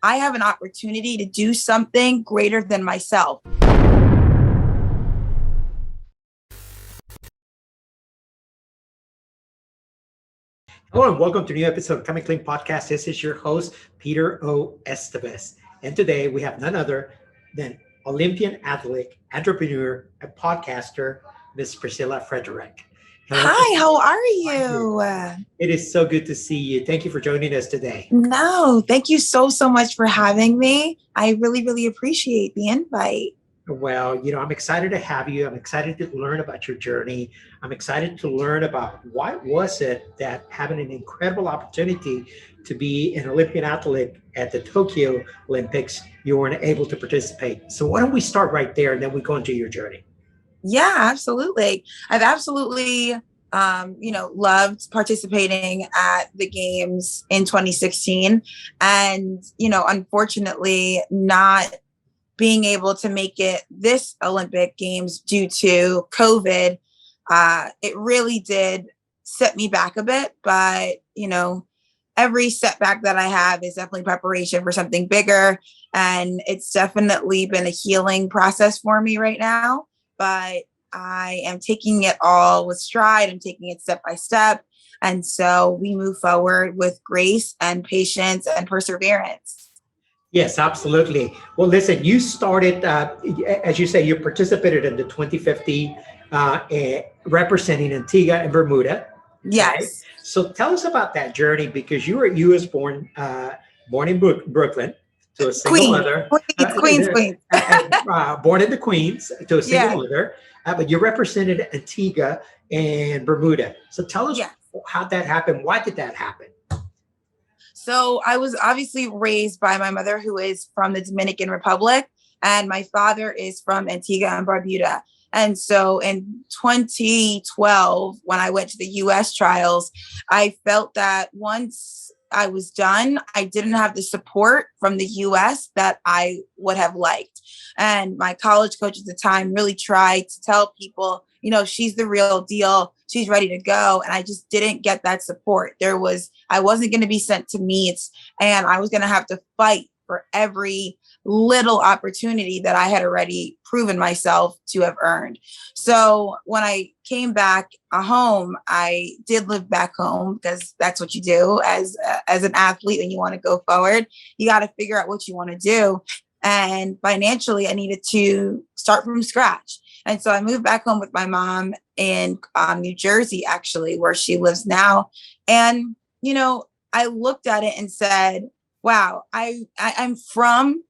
I have an opportunity to do something greater than myself. Hello and welcome to a new episode of Coming Clean Podcast. This is your host, Peter O. Estevez. And today we have none other than Olympian athlete, entrepreneur, and podcaster, Miss Priscilla Frederick. Hello, Hi, Priscilla. how are How are you? you? It is so good to see you. Thank you for joining us today. No, thank you so much for having me. I really appreciate the invite. Well, I'm excited to have you. I'm excited to learn about your journey. I'm excited to learn about why was it that having an incredible opportunity to be an Olympian athlete at the Tokyo Olympics, you weren't able to participate. So why don't we start right there and then we go into your journey? Yeah, absolutely. I've absolutely, loved participating at the games in 2016 and, unfortunately not being able to make it this Olympic Games due to COVID. It really did set me back a bit, but, every setback that I have is definitely preparation for something bigger. And it's definitely been a healing process for me right now. But I am taking it all with stride. I'm taking it step by step. And so we move forward with grace and patience and perseverance. Yes, absolutely. Well, listen, you started, as you say, you participated in the 2015 representing Antigua and Bermuda, right? Yes. So tell us about that journey because you were U.S. born, born in Brooklyn to a single Queen, mother, Queens. born in the Queens to a single Yeah. mother, but you represented Antigua and Bermuda. So tell us Yeah. how that happened. Why did that happen? So I was obviously raised by my mother, who is from the Dominican Republic, and my father is from Antigua and Barbuda. And so in 2012, when I went to the US trials, I felt that once I was done, I didn't have the support from the US that I would have liked. And my college coach at the time really tried to tell people, she's the real deal. She's ready to go. And I just didn't get that support. I wasn't going to be sent to meets, and I was going to have to fight for every little opportunity that I had already proven myself to have earned. So when I came back home, I did live back home because that's what you do as an athlete when you want to go forward. You got to figure out what you want to do. And financially, I needed to start from scratch. And so I moved back home with my mom in New Jersey, actually, where she lives now. And, I looked at it and said, wow, I'm from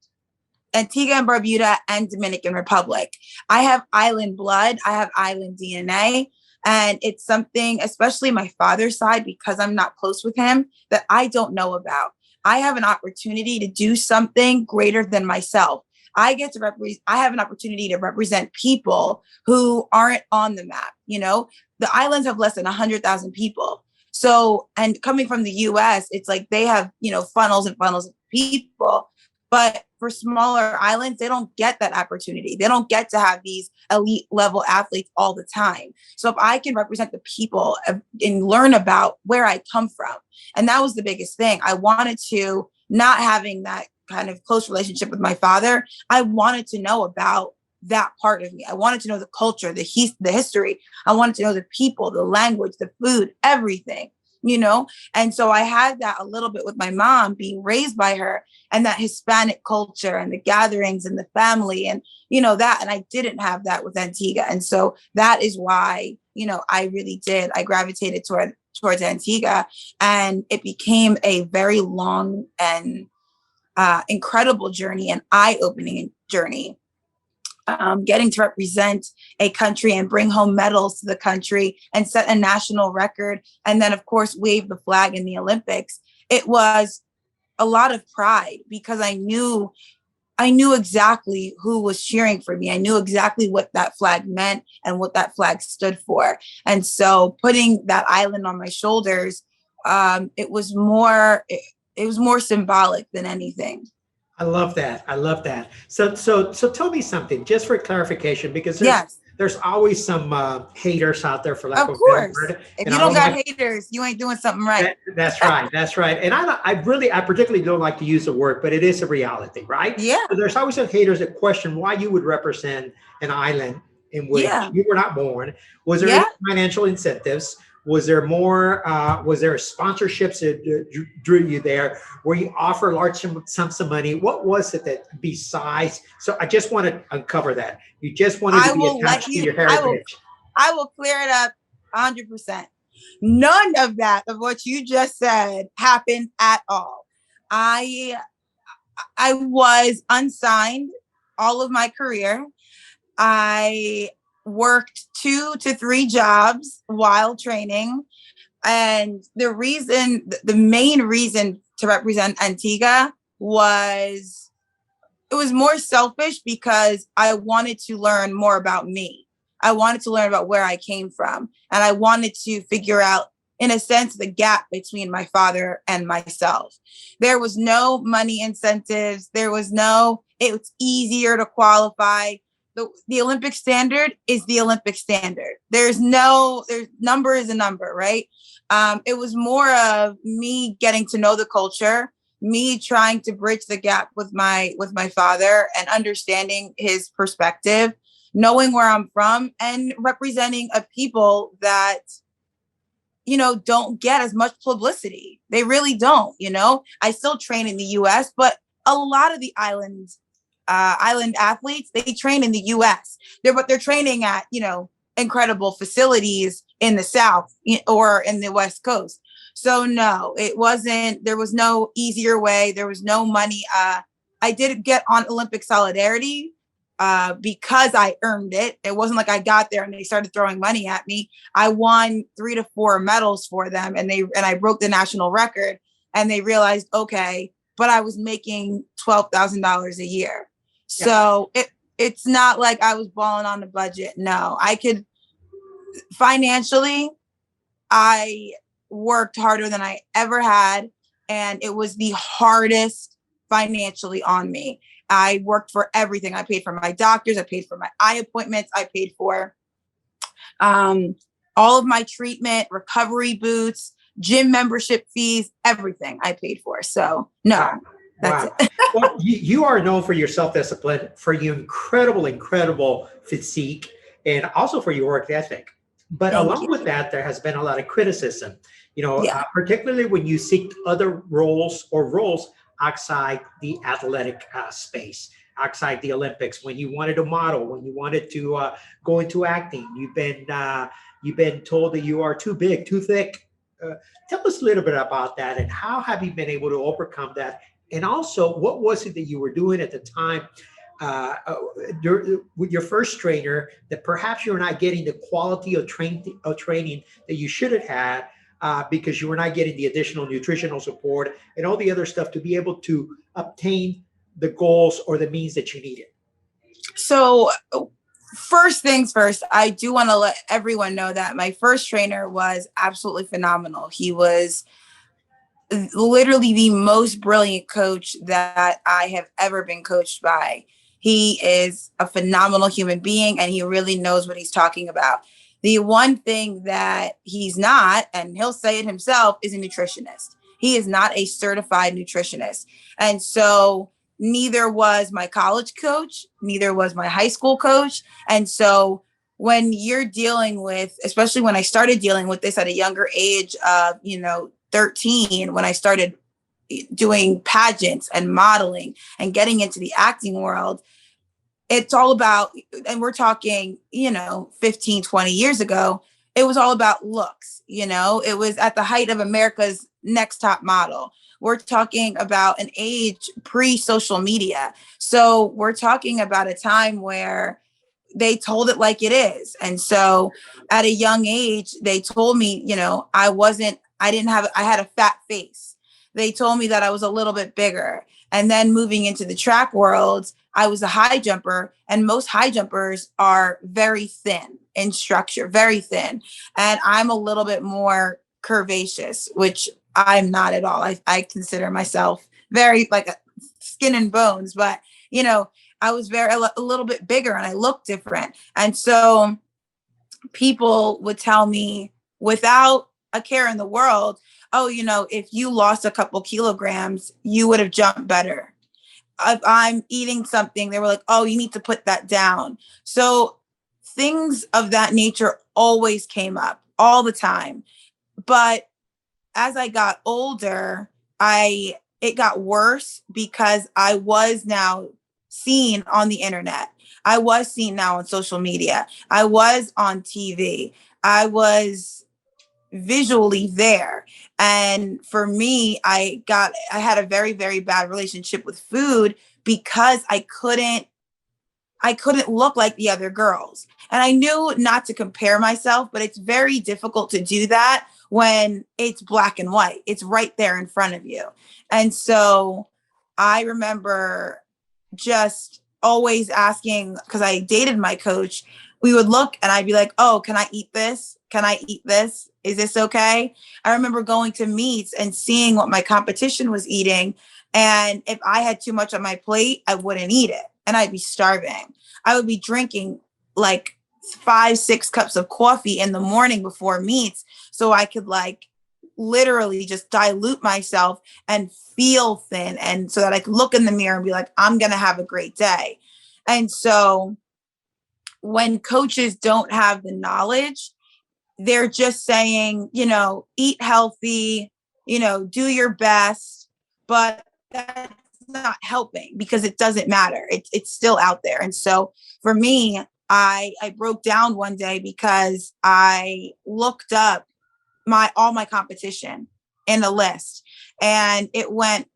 Antigua and Barbuda and Dominican Republic. I have island blood. I have island DNA. And it's something, especially my father's side, because I'm not close with him, that I don't know about. I have an opportunity to do something greater than myself. I have an opportunity to represent people who aren't on the map. The islands have less than 100,000 people. So, and coming from the US, it's like they have, funnels and funnels of people. But for smaller islands, they don't get that opportunity. They don't get to have these elite level athletes all the time. So if I can represent the people and learn about where I come from, and that was the biggest thing. I wanted to, not having that kind of close relationship with my father, I wanted to know about that part of me. I wanted to know the culture, the history. I wanted to know the people, the language, the food, everything, And so I had that a little bit with my mom being raised by her, and that Hispanic culture and the gatherings and the family and, that. And I didn't have that with Antigua. And so that is why, I gravitated towards Antigua, and it became a very long and incredible journey, an eye-opening journey. Getting to represent a country and bring home medals to the country and set a national record. And then, of course, wave the flag in the Olympics. It was a lot of pride because I knew exactly who was cheering for me. I knew exactly what that flag meant and what that flag stood for. And so putting that island on my shoulders, it was more symbolic than anything. I love that. I love that. So tell me something, just for clarification, because Yes. there's always some haters out there, for lack Of of a better course. word. If And you I don't don't got like haters, you ain't doing something right. that's right. That's right. And I particularly don't like to use the word, but it is a reality, right? Yeah. So there's always some haters that question why you would represent an island in which Yeah. you were not born. Was there Yeah. any financial incentives? Was there more? Was there sponsorships that drew you there? Were you offered large sums of money? What was it that besides? So I just want to uncover that. You just wanted to I be will let attached to you, your heritage. I will clear it up 100%. None of that of what you just said happened at all. I I was unsigned all of my career. I worked 2 to 3 jobs while training. And the main reason to represent Antigua was it was more selfish because I wanted to learn more about me. I wanted to learn about where I came from. And I wanted to figure out, in a sense, the gap between my father and myself. There was no money incentives. It's easier to qualify. The Olympic standard is the Olympic standard. There's number is a number, right? It was more of me getting to know the culture, me trying to bridge the gap with my father and understanding his perspective, knowing where I'm from, and representing a people that don't get as much publicity. They really don't. I still train in the US, but a lot of the island athletes, they train in the US. They're training at incredible facilities in the South or in the West Coast. So no, it wasn't. There was no easier way. There was no money. I did get on Olympic Solidarity because I earned it. It wasn't like I got there and they started throwing money at me. I won 3 to 4 medals for them, and I broke the national record. And they realized, okay, but I was making $12,000 a year, so it's not like I was balling on the budget. No, I could financially. I worked harder than I ever had, and it was the hardest financially on me. I worked for everything. I paid for my doctors. I paid for my eye appointments. I paid for all of my treatment, recovery boots, gym membership fees, everything I paid for. So no, that's it. Well, you are known for your self-discipline, for your incredible physique, and also for your work ethic. But along with that, there has been a lot of criticism, particularly when you seek other roles outside the athletic space, outside the Olympics. When you wanted to model, when you wanted to go into acting, you've been told that you are too big, too thick. Tell us a little bit about that, and how have you been able to overcome that? And also, what was it that you were doing at the time with your first trainer that perhaps you're not getting the quality of training that you should have had because you were not getting the additional nutritional support and all the other stuff to be able to obtain the goals or the means that you needed? So first things first, I do want to let everyone know that my first trainer was absolutely phenomenal. He was literally the most brilliant coach that I have ever been coached by. He is a phenomenal human being, and he really knows what he's talking about. The one thing that he's not, and he'll say it himself, is a nutritionist. He is not a certified nutritionist. And so neither was my college coach, neither was my high school coach. And so when you're dealing with, especially when I started dealing with this at a younger age of, 13, when I started doing pageants and modeling and getting into the acting world, it's all about, and we're talking, 15, 20 years ago, it was all about looks. It was at the height of America's Next Top Model. We're talking about an age pre-social media. So we're talking about a time where they told it like it is. And so at a young age, they told me, I had a fat face. They told me that I was a little bit bigger. And then moving into the track world, I was a high jumper, and most high jumpers are very thin in structure, very thin. And I'm a little bit more curvaceous, which I'm not at all. I consider myself very like skin and bones, but I was a little bit bigger and I looked different. And so people would tell me without a care in the world, oh, if you lost a couple kilograms, you would have jumped better. If I'm eating something, they were like, oh, you need to put that down. So things of that nature always came up all the time. But as I got older, it got worse because I was now seen on the internet. I was seen now on social media. I was on TV. I was visually there. And for me, I had a very, very bad relationship with food because I couldn't look like the other girls. And I knew not to compare myself, but it's very difficult to do that when it's black and white. It's right there in front of you. And so I remember just always asking, because I dated my coach, we would look and I'd be like, oh, can I eat this? Can I eat this? Is this okay? I remember going to meets and seeing what my competition was eating. And if I had too much on my plate, I wouldn't eat it and I'd be starving. I would be drinking like 5-6 cups of coffee in the morning before meets so I could literally just dilute myself and feel thin, and so that I could look in the mirror and be like, I'm going to have a great day. And so when coaches don't have the knowledge, they're just saying, eat healthy, do your best, but that's not helping because it doesn't matter. It's still out there. And so for me, I broke down one day because I looked up all my competition in a list, and it went,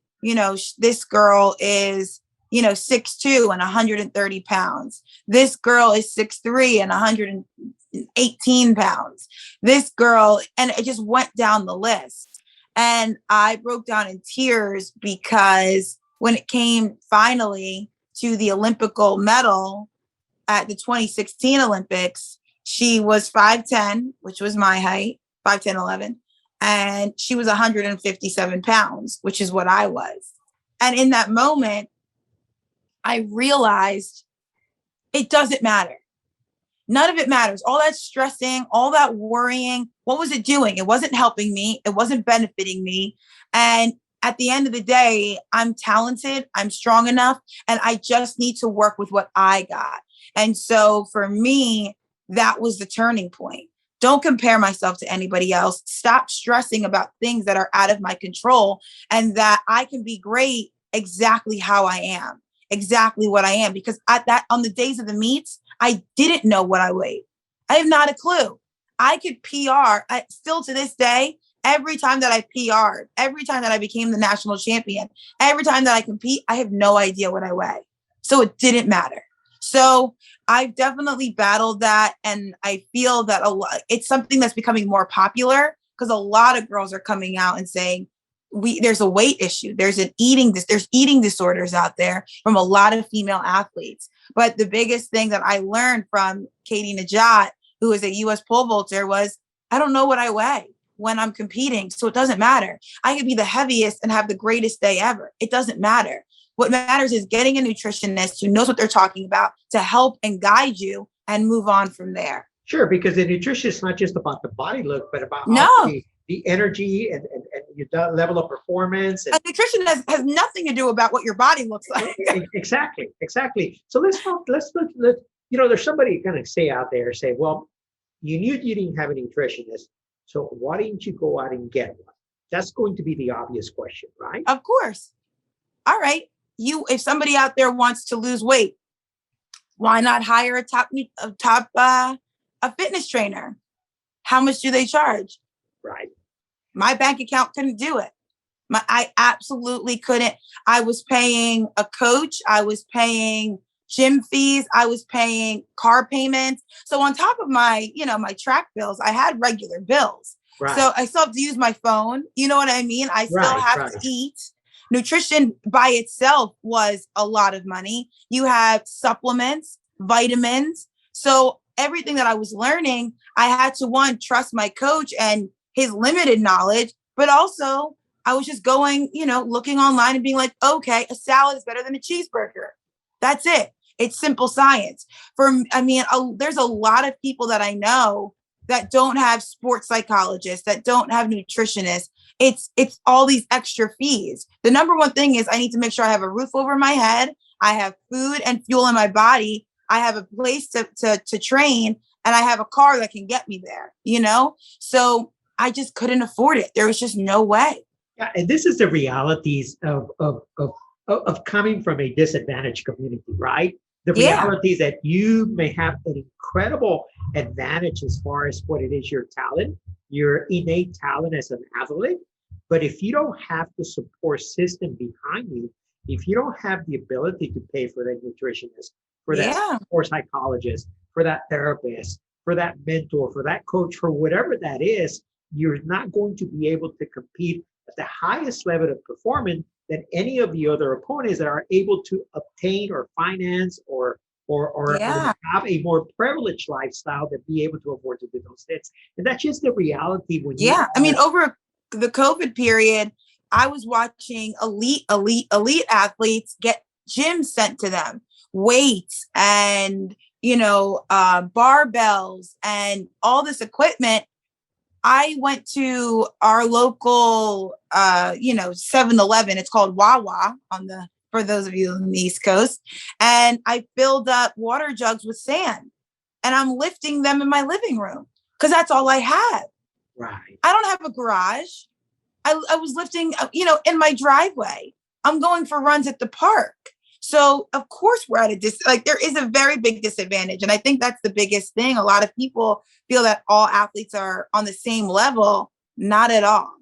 this girl is, 6'2" and 130 pounds. This girl is 6'3" and 118 pounds. This girl, and it just went down the list. And I broke down in tears because when it came finally to the Olympic gold medal at the 2016 Olympics, she was 5'10", which was my height, 5'10", 11. And she was 157 pounds, which is what I was. And in that moment, I realized it doesn't matter. None of it matters. All that stressing, all that worrying, what was it doing? It wasn't helping me. It wasn't benefiting me. And at the end of the day, I'm talented, I'm strong enough, and I just need to work with what I got. And so for me, that was the turning point. Don't compare myself to anybody else. Stop stressing about things that are out of my control, and that I can be great exactly how I am, exactly what I am. Because on the days of the meets, I didn't know what I weighed. I have not a clue. I could PR. Still to this day, every time that I PR'd, every time that I became the national champion, every time that I compete, I have no idea what I weigh. So it didn't matter. So I've definitely battled that. And I feel that it's something that's becoming more popular because a lot of girls are coming out and saying, there's a weight issue. There's eating disorders out there from a lot of female athletes. But the biggest thing that I learned from Katie Najat, who is a U.S. pole vaulter, was I don't know what I weigh when I'm competing. So it doesn't matter. I could be the heaviest and have the greatest day ever. It doesn't matter. What matters is getting a nutritionist who knows what they're talking about to help and guide you and move on from there. Sure, because the nutrition is not just about the body look, but about the energy and your level of performance. And nutrition has nothing to do about what your body looks like. Exactly. So let's there's somebody going to say out there, say, well, you knew you didn't have a nutritionist, so why didn't you go out and get one? That's going to be the obvious question, right? Of course. All right. If somebody out there wants to lose weight, why not hire a fitness trainer? How much do they charge? Right. My bank account couldn't do it. I absolutely couldn't. I was paying a coach. I was paying gym fees. I was paying car payments. So on top of my track bills, I had regular bills. Right. So I still have to use my phone. You know what I mean? I still have to eat. Nutrition by itself was a lot of money. You have supplements, vitamins. So everything that I was learning, I had to trust my coach and his limited knowledge, but also I was just going, looking online and being like, okay, a salad is better than a cheeseburger. That's it. It's simple science. There's a lot of people that I know that don't have sports psychologists, that don't have nutritionists. It's all these extra fees. The number one thing is I need to make sure I have a roof over my head. I have food and fuel in my body. I have a place to train, and I have a car that can get me there, So I just couldn't afford it. There was just no way. Yeah, and this is the realities of coming from a disadvantaged community, right? The reality that you may have an incredible advantage as far as what it is, your talent, your innate talent as an athlete. But if you don't have the support system behind you, if you don't have the ability to pay for that nutritionist, for that sports psychologist, for that therapist, for that mentor, for that coach, for whatever that is, you're not going to be able to compete at the highest level of performance than any of the other opponents that are able to obtain or finance or have a more privileged lifestyle to be able to afford to do those things. And that's just the reality when over the COVID period, I was watching elite athletes get gyms sent to them, weights and barbells and all this equipment. I went to our local 7-Eleven. It's called Wawa for those of you on the East Coast. And I filled up water jugs with sand, and I'm lifting them in my living room because that's all I had. Right. I don't have a garage. I was lifting, in my driveway. I'm going for runs at the park. So of course we're at there is a very big disadvantage. And I think that's the biggest thing. A lot of people feel that all athletes are on the same level. Not at all.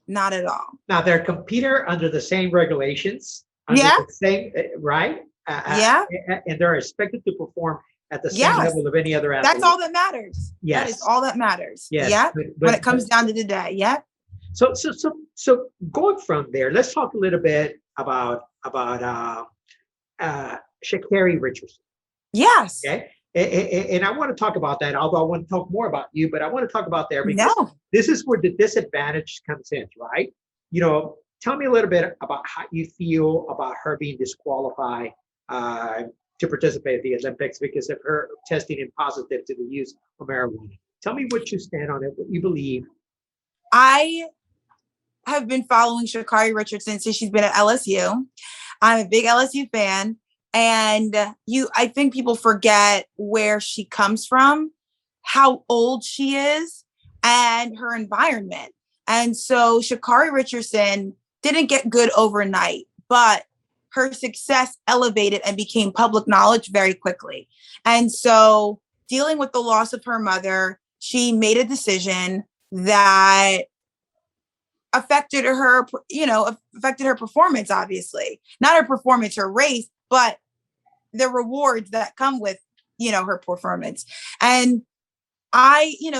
Not at all. Now they're competing under the same regulations. The same, right? And they're expected to perform at the same level of any other athlete. That's all that matters. Yes. That is all that matters. Yes. Yeah. When it comes down to the day. Yeah. So going from there, let's talk a little bit about Shikari Richardson. Yes. Okay. And I want to talk about that, although I want to talk more about you, but I want to talk about there because this is where the disadvantage comes in, right? Tell me a little bit about how you feel about her being disqualified to participate at the Olympics because of her testing in positive to the use of marijuana. Tell me what you stand on it, what you believe. I have been following Shikari Richardson since she's been at LSU. I'm a big LSU fan. And I think people forget where she comes from, how old she is, and her environment. And so Shikari Richardson didn't get good overnight, but her success elevated and became public knowledge very quickly. And so dealing with the loss of her mother, she made a decision that affected her performance, obviously. Not her performance, her race, but the rewards that come with, her performance. And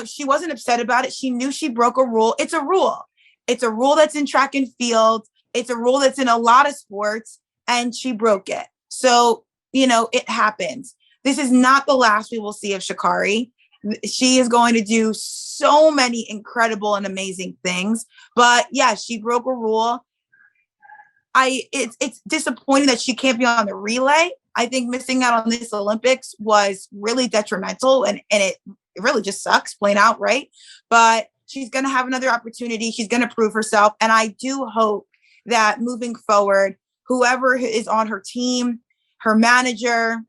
she wasn't upset about it. She knew she broke a rule. It's a rule. It's a rule that's in track and field. It's a rule that's in a lot of sports, and she broke it. So, it happens. This is not the last we will see of Shikari. She is going to do so many incredible and amazing things. But yeah, she broke a rule. It's disappointing that she can't be on the relay. I think missing out on this Olympics was really detrimental, and it really just sucks, plain out, right? But she's going to have another opportunity. She's going to prove herself. And I do hope that moving forward, whoever is on her team, her manager,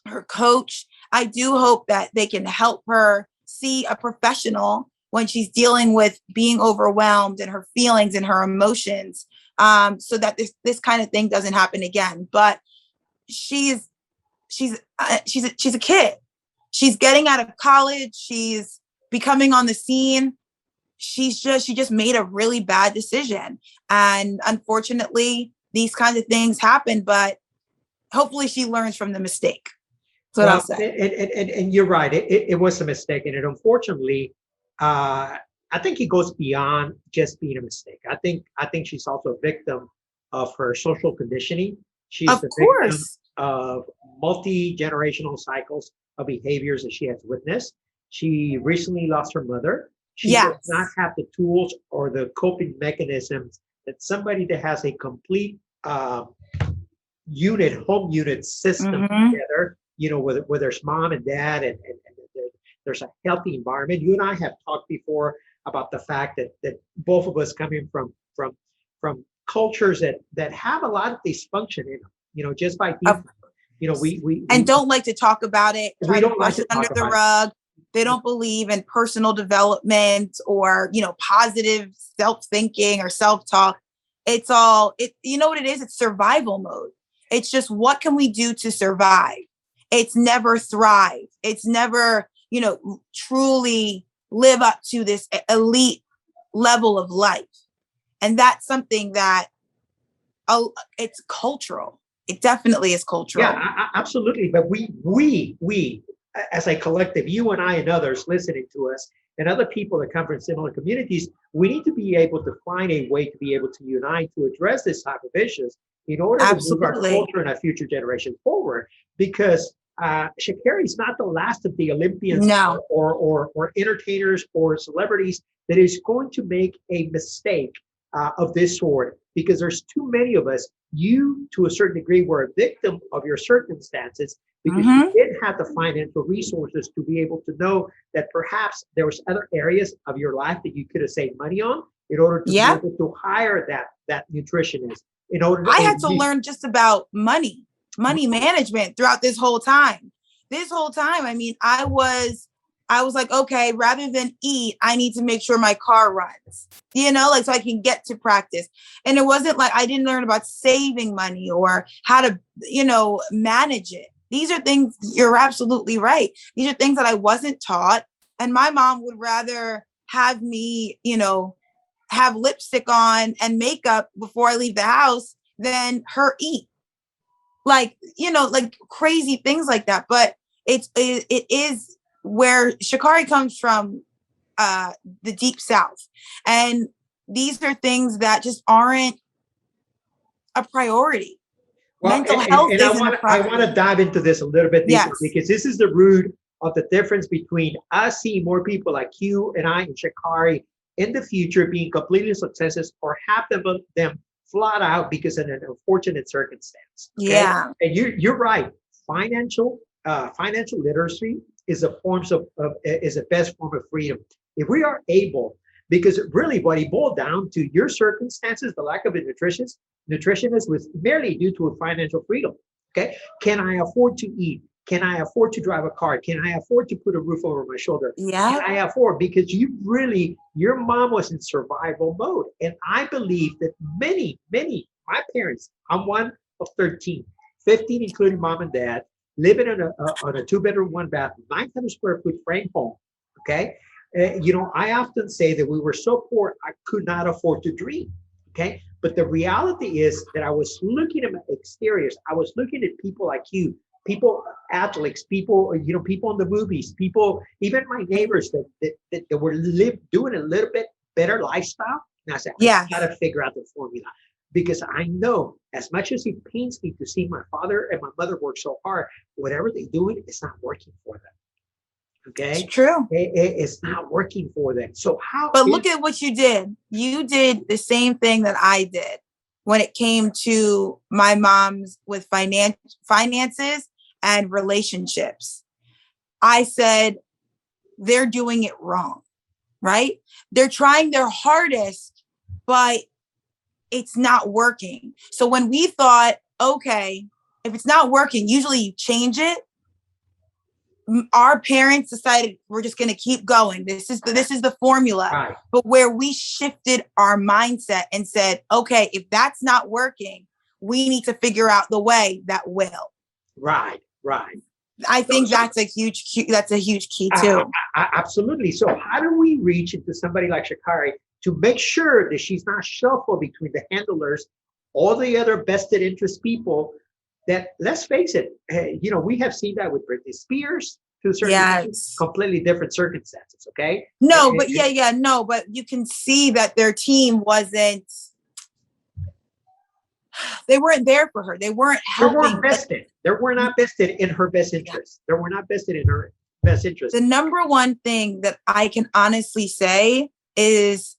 her coach, I do hope that they can help her see a professional when she's dealing with being overwhelmed and her feelings and her emotions, so that this kind of thing doesn't happen again. But she's a kid. She's getting out of college. She's becoming on the scene. She just made a really bad decision. And unfortunately, these kinds of things happen, but hopefully she learns from the mistake. That's what I'll say. And you're right. It was a mistake. And unfortunately, I think it goes beyond just being a mistake. I think she's also a victim of her social conditioning. She's a victim of multi-generational cycles of behaviors that she has witnessed. She recently lost her mother. She does not have the tools or the coping mechanisms that somebody that has a complete home unit system together, where there's mom and dad and there's a healthy environment. You and I have talked before about the fact that both of us coming from cultures that have a lot of dysfunction in them, just by default. And don't like to talk about it. We don't like to under talk the about rug. They don't believe in personal development or, positive self-thinking or self-talk. It's all, you know what it is? It's survival mode. It's just, what can we do to survive? It's never thrive. It's never, truly live up to this elite level of life. And that's something that, it's cultural. It definitely is cultural. Yeah, absolutely. But we, as a collective, you and I and others listening to us, and other people that come from similar communities, we need to be able to find a way to be able to unite to address this type of issues in order to move our culture and our future generations forward. Because Shikari is not the last of the Olympians or entertainers or celebrities that is going to make a mistake of this sort, because there's too many of us. You, to a certain degree, were a victim of your circumstances because you didn't have the financial resources to be able to know that perhaps there was other areas of your life that you could have saved money on in order to be able to hire that nutritionist. I had to learn just about money management throughout this whole time. I mean, I was like, okay, rather than eat, I need to make sure my car runs, so I can get to practice. And it wasn't like I didn't learn about saving money or how to, manage it. These are things, you're absolutely right. These are things that I wasn't taught. And my mom would rather have me, have lipstick on and makeup before I leave the house than her eat. Like crazy things like that. But it is where Shikari comes from, the deep South. And these are things that just aren't a priority. Well, mental health and I want to dive into this a little bit deeper, because this is the root of the difference between us seeing more people like you and I and Shikari in the future being completely successes, or half of them flat out because of an unfortunate circumstance. Okay? Yeah. And you're right. Financial literacy is is a best form of freedom. If we are able, because really what it boiled down to, your circumstances, the lack of a nutritionist was merely due to a financial freedom. Okay. Can I afford to eat? Can I afford to drive a car? Can I afford to put a roof over my shoulder? Yeah. Can I afford? Because your mom was in survival mode. And I believe that many, my parents, I'm one of 13, 15, including mom and dad, living on a 2-bedroom, 1-bath, 900 square foot frame home. Okay. I often say that we were so poor, I could not afford to dream. Okay. But the reality is that I was looking at my exteriors. I was looking at people like you, people, athletes, people, people in the movies, people, even my neighbors that were doing a little bit better lifestyle. And I said, I gotta figure out the formula. Because I know, as much as it pains me to see my father and my mother work so hard, whatever they're doing, it's not working for them. Okay, it's true. It's not working for them. So look at what you did. You did the same thing that I did when it came to my mom's with finances and relationships. I said, they're doing it wrong, right? They're trying their hardest, but it's not working. So when we thought, okay, if it's not working, usually you change it. Our parents decided we're just going to keep going. This is the formula. Right. But where we shifted our mindset and said, okay, if that's not working, we need to figure out the way that will. Right. I think that's a huge key too. Absolutely. So how do we reach into somebody like Shikari to make sure that she's not shuffled between the handlers, all the other vested interest people that, let's face it, we have seen that with Britney Spears to a certain completely different circumstances. Okay. No, but but you can see that their team wasn't. They weren't there for her. They weren't helping. They weren't vested. They were not vested in her best interest. They were not vested in her best interest. The number one thing that I can honestly say is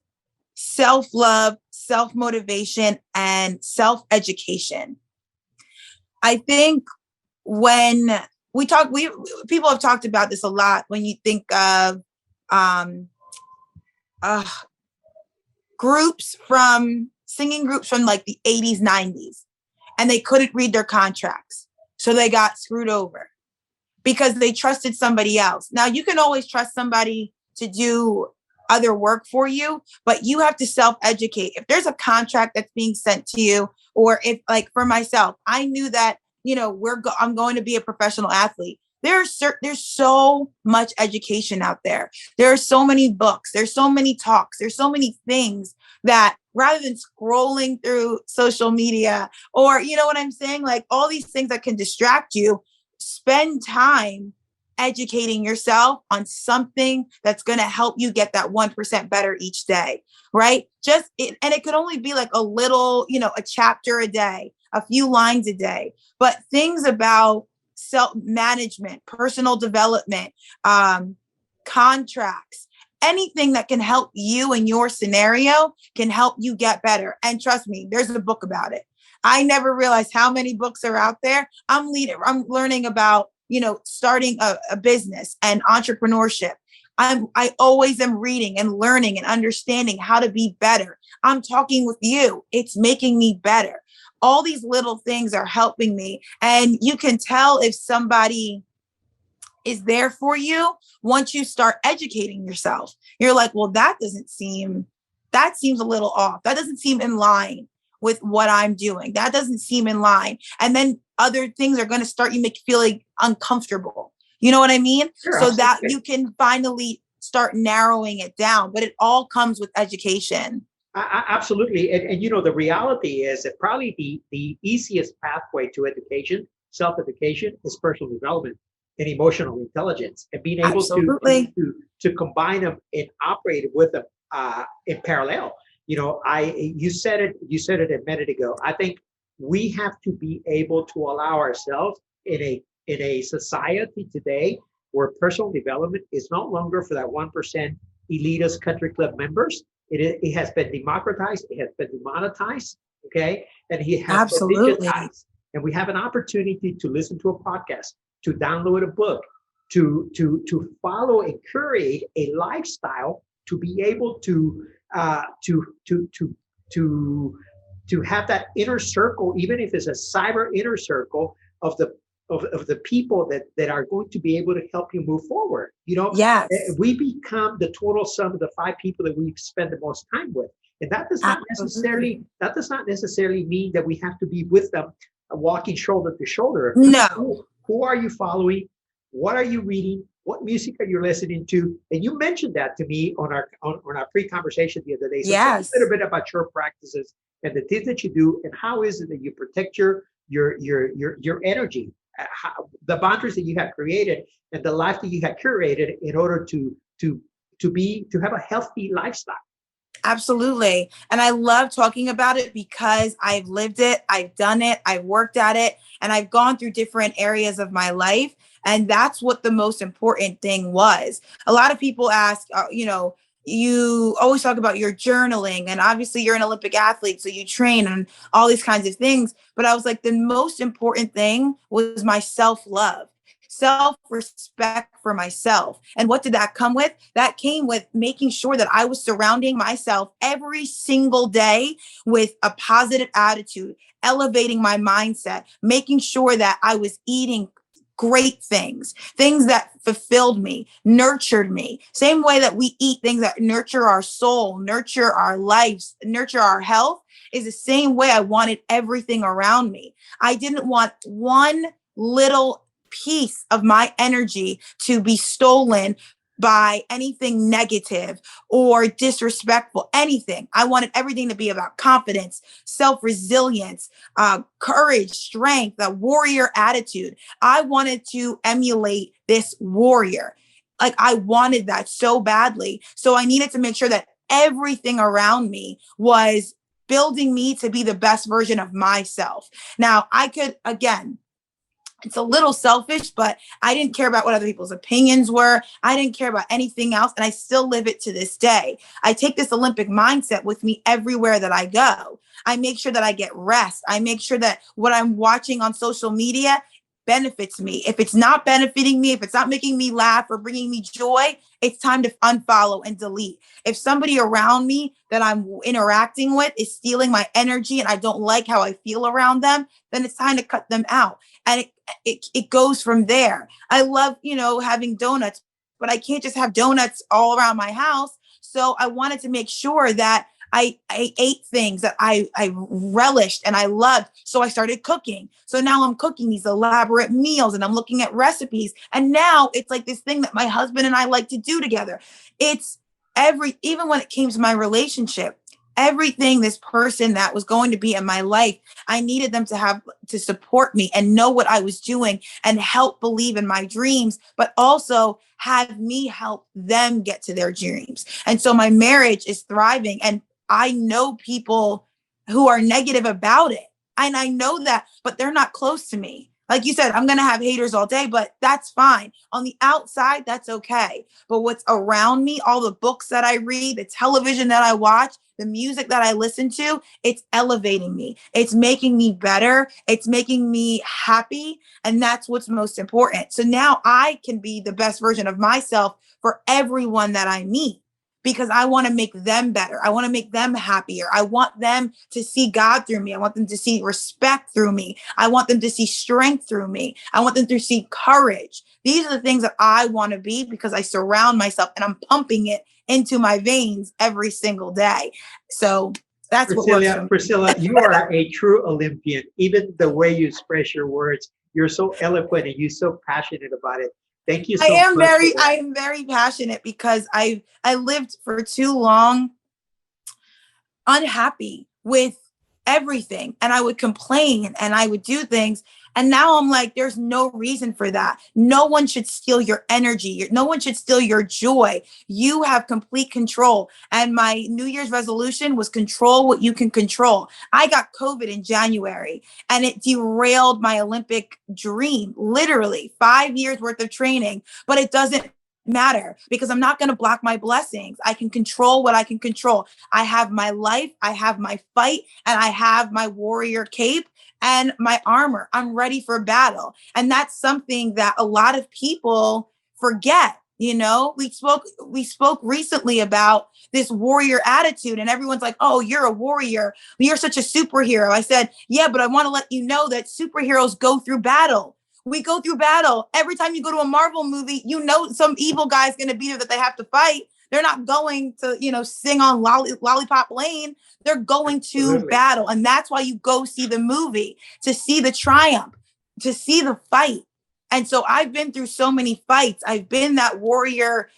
self-love, self-motivation, and self-education. I think when we talk, people have talked about this a lot. When you think of um, uh, singing groups from like the 80s, 90s, and they couldn't read their contracts. So they got screwed over because they trusted somebody else. Now, you can always trust somebody to do other work for you, but you have to self-educate. If there's a contract that's being sent to you, or if, like, for myself, I knew that, I'm going to be a professional athlete. There's so much education out there. There are so many books. There's so many talks. There's so many things that, rather than scrolling through social media, or, you know what I'm saying? Like, all these things that can distract you, spend time educating yourself on something that's going to help you get that 1% better each day, right? And it could only be like a little, a chapter a day, a few lines a day, but things about self-management, personal development, contracts, anything that can help you in your scenario can help you get better. And trust me, there's a book about it. I never realized how many books are out there. I'm learning about, starting a business and entrepreneurship. I always am reading and learning and understanding how to be better. I'm talking with you. It's making me better. All these little things are helping me. And you can tell if somebody is there for you once you start educating yourself. You're like, well, that seems a little off. That doesn't seem in line with what I'm doing. That doesn't seem in line. And then other things are going to start make you feel like uncomfortable. You know what I mean? Sure, so absolutely. that you can finally start narrowing it down, but it all comes with education. Absolutely. And the reality is that probably the easiest pathway to education, self-education, is personal development and emotional intelligence, and being able to combine them and operate with them in parallel. You said it a minute ago. I think we have to be able to allow ourselves in a society today where personal development is no longer for that 1% elitist country club members. It has been democratized. It has been demonetized. Okay, and he has been digitized. And we have an opportunity to listen to a podcast, to download a book, to follow and curate a lifestyle, to be able to have that inner circle, even if it's a cyber inner circle of the people that are going to be able to help you move forward. Yes. We become the total sum of the 5 people that we spend the most time with. And that does not necessarily mean that we have to be with them walking shoulder to shoulder. No. Who are you following? What are you reading? What music are you listening to? And you mentioned that to me on our pre-conversation the other day. So yes. Tell us a little bit about your practices and the things that you do, and how is it that you protect your energy, the boundaries that you have created, and the life that you have curated in order to have a healthy lifestyle. Absolutely. And I love talking about it because I've lived it, I've done it, I've worked at it, and I've gone through different areas of my life. And that's what the most important thing was. A lot of people ask, you always talk about your journaling, and obviously you're an Olympic athlete, so you train and all these kinds of things. But I was like, the most important thing was my self-love. Self-respect for myself. And what did that come with? That came with making sure that I was surrounding myself every single day with a positive attitude, elevating my mindset, making sure that I was eating great things that fulfilled me, nurtured me. Same way that we eat things that nurture our soul, nurture our lives, nurture our health, is the same way I wanted everything around me. I didn't want one little piece of my energy to be stolen by anything negative or disrespectful, anything. I wanted everything to be about confidence, self-resilience, courage, strength, a warrior attitude. I wanted to emulate this warrior. Like, I wanted that so badly. So I needed to make sure that everything around me was building me to be the best version of myself. Now, I could, again, It's a little selfish, but I didn't care about what other people's opinions were. I didn't care about anything else. And I still live it to this day. I take this Olympic mindset with me everywhere that I go. I make sure that I get rest. I make sure that what I'm watching on social media benefits me. If it's not benefiting me, if it's not making me laugh or bringing me joy, it's time to unfollow and delete. If somebody around me that I'm interacting with is stealing my energy and I don't like how I feel around them, then it's time to cut them out. And it goes from there. I love, having donuts, but I can't just have donuts all around my house. So I wanted to make sure that I ate things that I relished and I loved. So I started cooking. So now I'm cooking these elaborate meals and I'm looking at recipes. And now it's like this thing that my husband and I like to do together. It's even when it came to my relationship, everything this person that was going to be in my life, I needed them to support me and know what I was doing and help believe in my dreams, but also have me help them get to their dreams. And so my marriage is thriving. And I know people who are negative about it. And I know that, but they're not close to me. Like you said, I'm going to have haters all day, but that's fine. On the outside, that's okay. But what's around me, all the books that I read, the television that I watch, the music that I listen to, it's elevating me. It's making me better. It's making me happy. And that's what's most important. So now I can be the best version of myself for everyone that I meet, because I want to make them better. I want to make them happier. I want them to see God through me. I want them to see respect through me. I want them to see strength through me. I want them to see courage. These are the things that I want to be, because I surround myself and I'm pumping it into my veins every single day. So that's what works for me. Priscilla, you are a true Olympian. Even the way you express your words, you're so eloquent and you're so passionate about it. Thank you so much. I am very passionate because I lived for too long unhappy with everything, and I would complain and I would do things. And now I'm like, there's no reason for that. No one should steal your energy. No one should steal your joy. You have complete control. And my New Year's resolution was control what you can control. I got COVID in January and it derailed my Olympic dream, literally 5 years worth of training, but it doesn't matter because I'm not going to block my blessings. I can control what I can control. I have my life, I have my fight, and I have my warrior cape and my armor. I'm ready for battle. And that's something that a lot of people forget. We spoke recently about this warrior attitude, and everyone's like, oh, you're a warrior. You're such a superhero. I said, yeah, but I want to let you know that superheroes go through battle. We go through battle. Every time you go to a Marvel movie, some evil guy's going to be there that they have to fight. They're not going to, sing on Lollipop Lane. They're going to battle. And that's why you go see the movie, to see the triumph, to see the fight. And so I've been through so many fights. I've been that warrior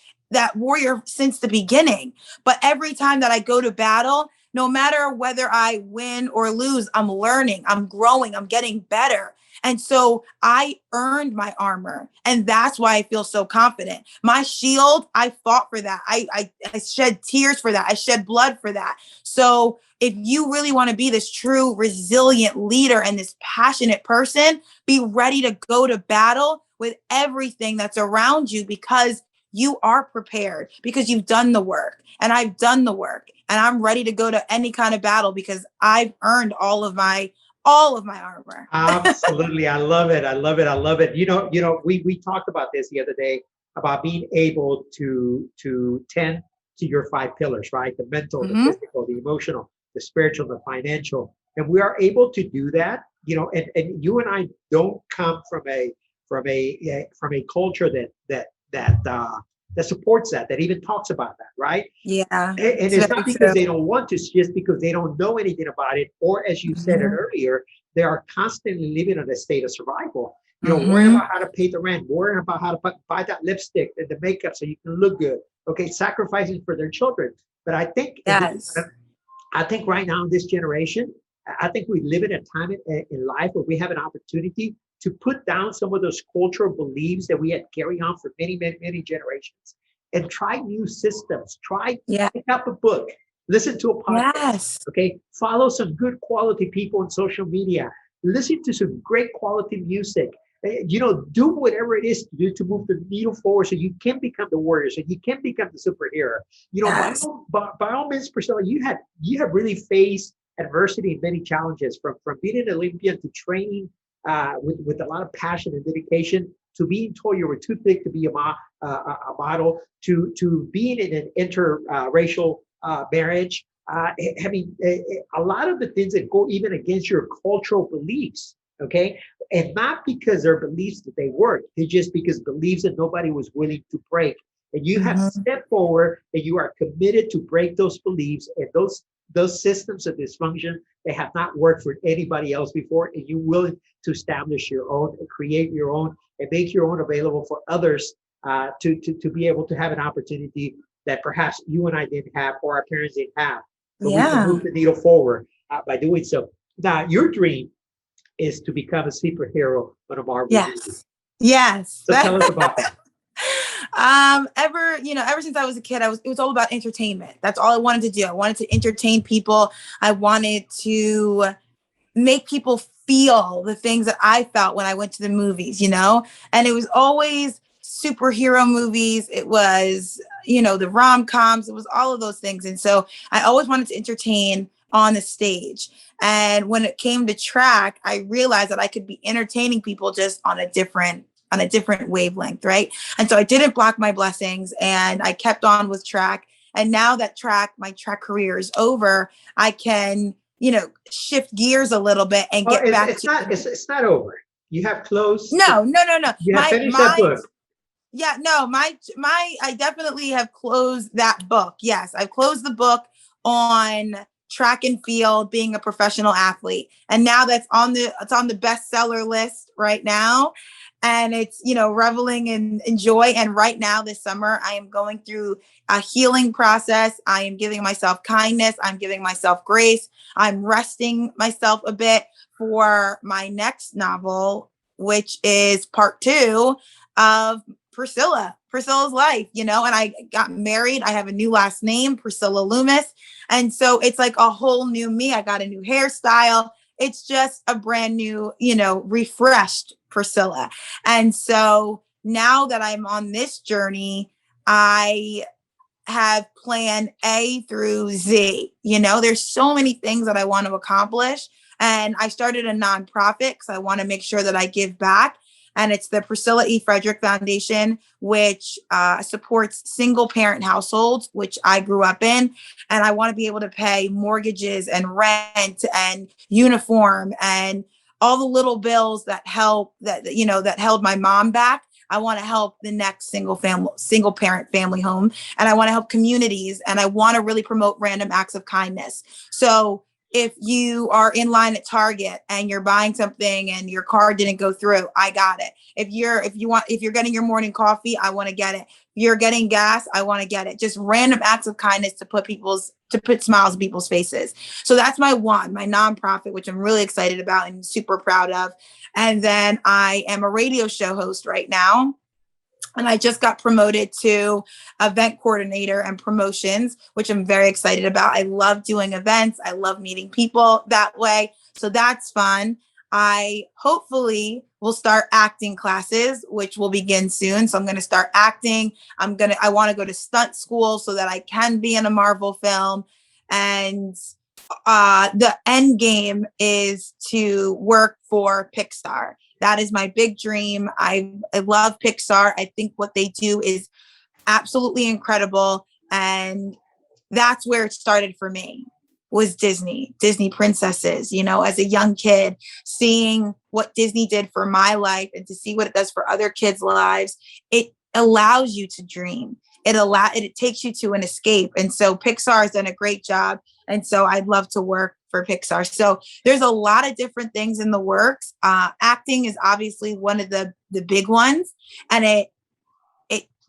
since the beginning. But every time that I go to battle, no matter whether I win or lose, I'm learning, I'm growing, I'm getting better. And so I earned my armor, and that's why I feel so confident. My shield, I fought for that. I shed tears for that. I shed blood for that. So if you really want to be this true, resilient leader and this passionate person, be ready to go to battle with everything that's around you, because you are prepared, because you've done the work, and I've done the work, and I'm ready to go to any kind of battle because I've earned all of my armor. Absolutely. I love it. I love it. I love it. We talked about this the other day about being able to tend to your 5 pillars, right? The mental, the physical, the emotional, the spiritual, the financial. And we are able to do that, and you and I don't come from a culture that supports that even talks about that, right? Yeah. And it's not because they don't want to, it's just because they don't know anything about it. Or as you said it earlier, they are constantly living in a state of survival. Worrying about how to pay the rent, worrying about how to buy that lipstick and the makeup so you can look good. Okay, sacrificing for their children. But I think, I think right now in this generation, I think we live in a time in life where we have an opportunity to put down some of those cultural beliefs that we had carried on for many, many, many generations, and try new systems. Pick up a book, listen to a podcast, okay? Follow some good quality people on social media, listen to some great quality music, do whatever it is to do to move the needle forward so you can become the warrior, so you can become the superhero. Yes. By all means, Priscilla, you have really faced adversity and many challenges from being an Olympian to training with a lot of passion and dedication, to being told you were too thick to be a model, to being in an interracial marriage. A lot of the things that go even against your cultural beliefs, okay? And not because they're beliefs that they work, it's just because beliefs that nobody was willing to break. And you have stepped forward and you are committed to break those beliefs and those systems of dysfunction that have not worked for anybody else before, and you're willing to establish your own and create your own and make your own available for others to be able to have an opportunity that perhaps you and I didn't have or our parents didn't have. But we can move the needle forward by doing so. Now, your dream is to become a superhero on a Marvel movie. Yes. So tell us about that. Ever since I was a kid, it was all about entertainment. That's all I wanted to do. I wanted to entertain people. I wanted to make people feel the things that I felt when I went to the movies, and it was always superhero movies. It was, the rom-coms, it was all of those things. And so I always wanted to entertain on the stage. And when it came to track, I realized that I could be entertaining people just on a different wavelength, right? And so I didn't block my blessings and I kept on with track. And now that my track career is over, I can, shift gears a little bit and get back to it's not over. You have closed. No. You have finished that book. Yeah, no, I definitely have closed that book. Yes, I've closed the book on track and field, being a professional athlete. And now it's on the bestseller list right now. And it's, reveling in joy. And right now this summer, I am going through a healing process. I am giving myself kindness. I'm giving myself grace. I'm resting myself a bit for my next novel, which is part 2 of Priscilla's life, and I got married. I have a new last name, Priscilla Loomis. And so it's like a whole new me. I got a new hairstyle. It's just a brand new, refreshed Priscilla. And so now that I'm on this journey, I have plan A through Z. There's so many things that I want to accomplish. And I started a nonprofit because I want to make sure that I give back. And it's the Priscilla E. Frederick Foundation, which supports single parent households, which I grew up in. And I want to be able to pay mortgages and rent and uniform and all the little bills that held my mom back. I want to help the next single parent family home. And I want to help communities. And I want to really promote random acts of kindness. So if you are in line at Target and you're buying something and your card didn't go through, I got it. If you're getting your morning coffee, I want to get it. If you're getting gas, I want to get it. Just random acts of kindness to put smiles on people's faces. So that's my nonprofit, which I'm really excited about and super proud of. And then I am a radio show host right now. And I just got promoted to event coordinator and promotions, which I'm very excited about. I love doing events. I love meeting people that way. So that's fun. I hopefully will start acting classes, which will begin soon. So I'm going to start acting. I want to go to stunt school so that I can be in a Marvel film. And the end game is to work for Pixar. That is my big dream. I love Pixar. I think what they do is absolutely incredible. And that's where it started for me, was Disney princesses, as a young kid, seeing what Disney did for my life and to see what it does for other kids' lives. It allows you to dream. It takes you to an escape. And so Pixar has done a great job. And so I'd love to work for Pixar. So there's a lot of different things in the works. Acting is obviously one of the big ones. And it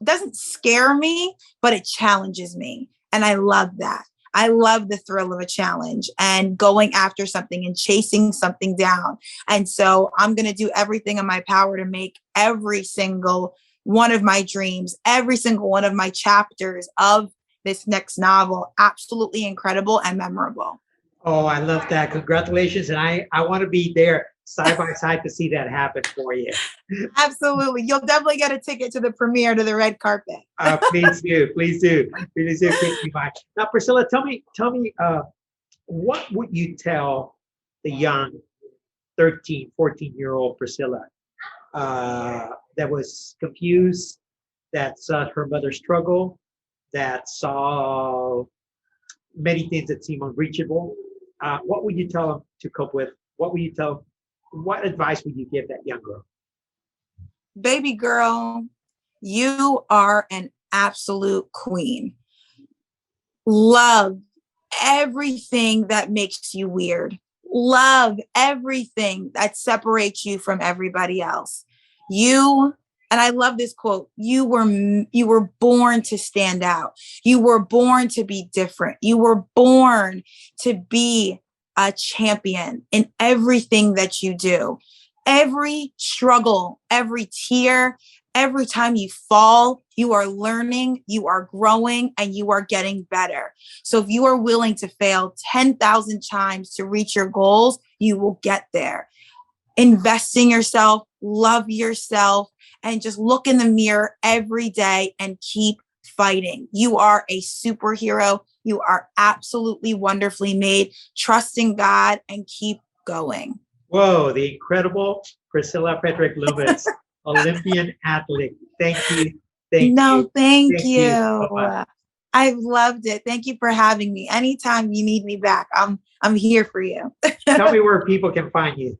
doesn't scare me, but it challenges me. And I love that. I love the thrill of a challenge and going after something and chasing something down. And so I'm going to do everything in my power to make every single one of my dreams, every single one of my chapters of this next novel absolutely incredible and memorable. Oh, I love that. Congratulations. And I want to be there side by side to see that happen for you. Absolutely. You'll definitely get a ticket to the premiere, to the red carpet. Please do, please do, please do keep me by. Now, Priscilla, tell me, what would you tell the young 13, 14-year-old Priscilla that was confused, that saw her mother struggle, that saw many things that seem unreachable? What would you tell them to cope with? What would you tell? What advice would you give that young girl? Baby girl, you are an absolute queen. Love everything that makes you weird. Love everything that separates you from everybody else. And I love this quote, you were born to stand out. You were born to be different. You were born to be a champion in everything that you do. Every struggle, every tear, every time you fall, you are learning, you are growing, and you are getting better. So if you are willing to fail 10,000 times to reach your goals, you will get there. Invest in yourself, love yourself, and just look in the mirror every day and keep fighting. You are a superhero. You are absolutely wonderfully made. Trust in God and keep going. Whoa, the incredible Priscilla Frederick Loomis, Olympian athlete. Thank you. Thank you. So I've loved it. Thank you for having me. Anytime you need me back, I'm here for you. Tell me where people can find you.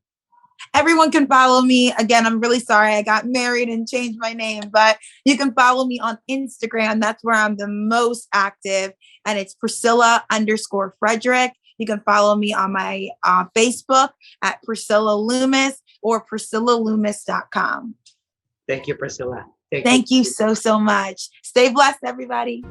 Everyone can follow me. Again, I'm really sorry I got married and changed my name, but you can follow me on Instagram. That's where I'm the most active. And it's Priscilla_Frederick. You can follow me on my Facebook at Priscilla Loomis or PriscillaLoomis.com. Thank you, Priscilla. Thank you so much. Stay blessed, everybody.